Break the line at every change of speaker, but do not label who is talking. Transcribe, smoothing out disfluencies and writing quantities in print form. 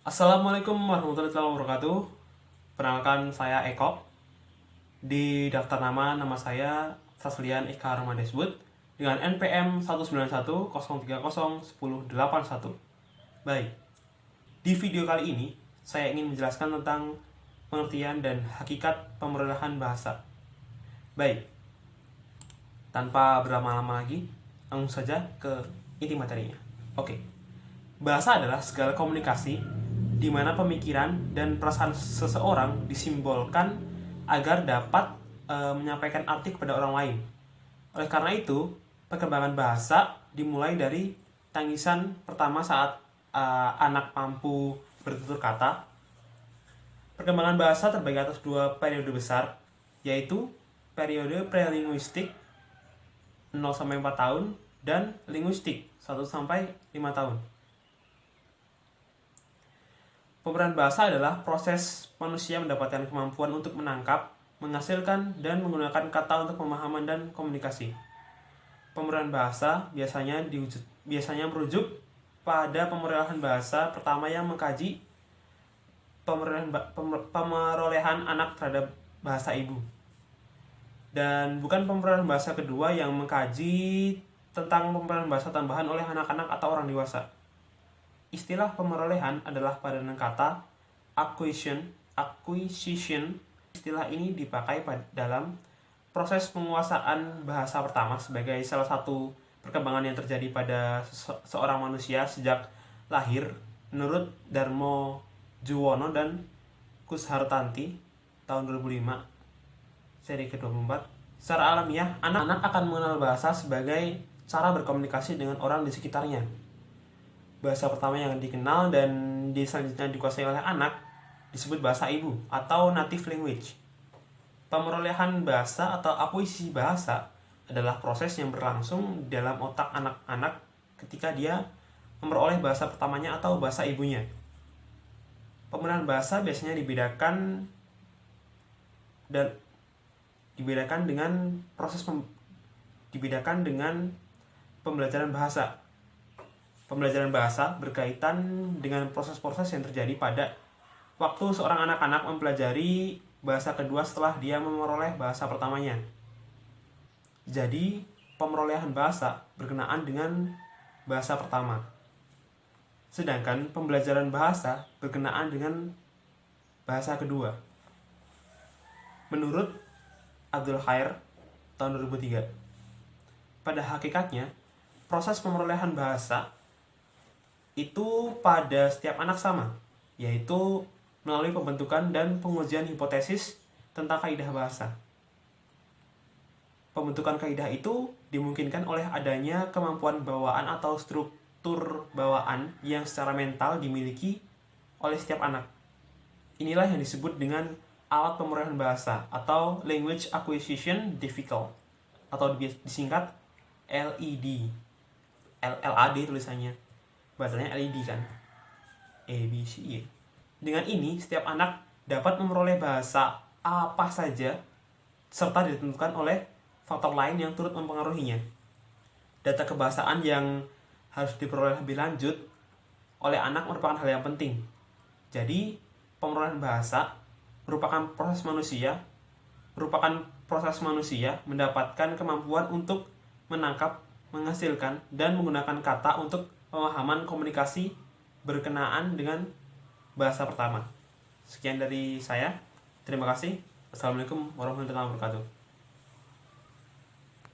Assalamualaikum warahmatullahi wabarakatuh. Perkenalkan saya Eko. Di daftar nama saya Saslian Eka Ramadesbut dengan NPM 19103010181. Baik, di video kali ini saya ingin menjelaskan tentang pengertian dan hakikat pemerolehan bahasa. Baik, tanpa berlama-lama lagi, langsung saja ke inti materinya. Oke, bahasa adalah segala komunikasi di mana pemikiran dan perasaan seseorang disimbolkan agar dapat menyampaikan arti kepada orang lain. Oleh karena itu, perkembangan bahasa dimulai dari tangisan pertama saat anak mampu bertutur kata. Perkembangan bahasa terbagi atas dua periode besar, yaitu periode prelinguistik 0-4 tahun dan linguistik 1-5 tahun. Pemberian bahasa adalah proses manusia mendapatkan kemampuan untuk menangkap, menghasilkan, dan menggunakan kata untuk pemahaman dan komunikasi. Pemberian bahasa biasanya merujuk pada pemerolehan bahasa pertama yang mengkaji pemerolehan anak terhadap bahasa ibu. Dan bukan pemerolehan bahasa kedua yang mengkaji tentang pemerolehan bahasa tambahan oleh anak-anak atau orang dewasa. Istilah pemerolehan adalah padanan kata acquisition. Istilah ini dipakai dalam proses penguasaan bahasa pertama sebagai salah satu perkembangan yang terjadi pada seorang manusia sejak lahir menurut Darmo Juwono dan Kushartanti tahun 2005 seri ke-24. Secara alamiah, anak-anak akan mengenal bahasa sebagai cara berkomunikasi dengan orang di sekitarnya. Bahasa pertama yang dikenal dan selanjutnya dikuasai oleh anak disebut bahasa ibu atau native language. Pemerolehan bahasa atau akuisisi bahasa adalah proses yang berlangsung dalam otak anak-anak ketika dia memperoleh bahasa pertamanya atau bahasa ibunya. Pemerolehan bahasa biasanya dibedakan dengan pembelajaran bahasa. Pembelajaran bahasa berkaitan dengan proses-proses yang terjadi pada waktu seorang anak-anak mempelajari bahasa kedua setelah dia memperoleh bahasa pertamanya. Jadi, pemerolehan bahasa berkenaan dengan bahasa pertama. Sedangkan pembelajaran bahasa berkenaan dengan bahasa kedua. Menurut Abdul Khair tahun 2003. Pada hakikatnya, proses pemerolehan bahasa itu pada setiap anak sama, yaitu melalui pembentukan dan pengujian hipotesis tentang kaidah bahasa. Pembentukan kaidah itu dimungkinkan oleh adanya kemampuan bawaan atau struktur bawaan yang secara mental dimiliki oleh setiap anak. Inilah yang disebut dengan alat pemerolehan bahasa atau Language Acquisition Difficult atau disingkat LED. LAD tulisannya. Bahasanya LED kan, A, B, C, E. Dengan ini, setiap anak dapat memperoleh bahasa apa saja serta ditentukan oleh faktor lain yang turut mempengaruhinya. Data kebahasaan yang harus diperoleh lebih lanjut oleh anak merupakan hal yang penting. Jadi, pemerolehan bahasa merupakan proses manusia mendapatkan kemampuan untuk menangkap, menghasilkan, dan menggunakan kata untuk pemahaman komunikasi berkenaan dengan bahasa pertama. Sekian dari saya. Terima kasih. Assalamualaikum warahmatullahi wabarakatuh.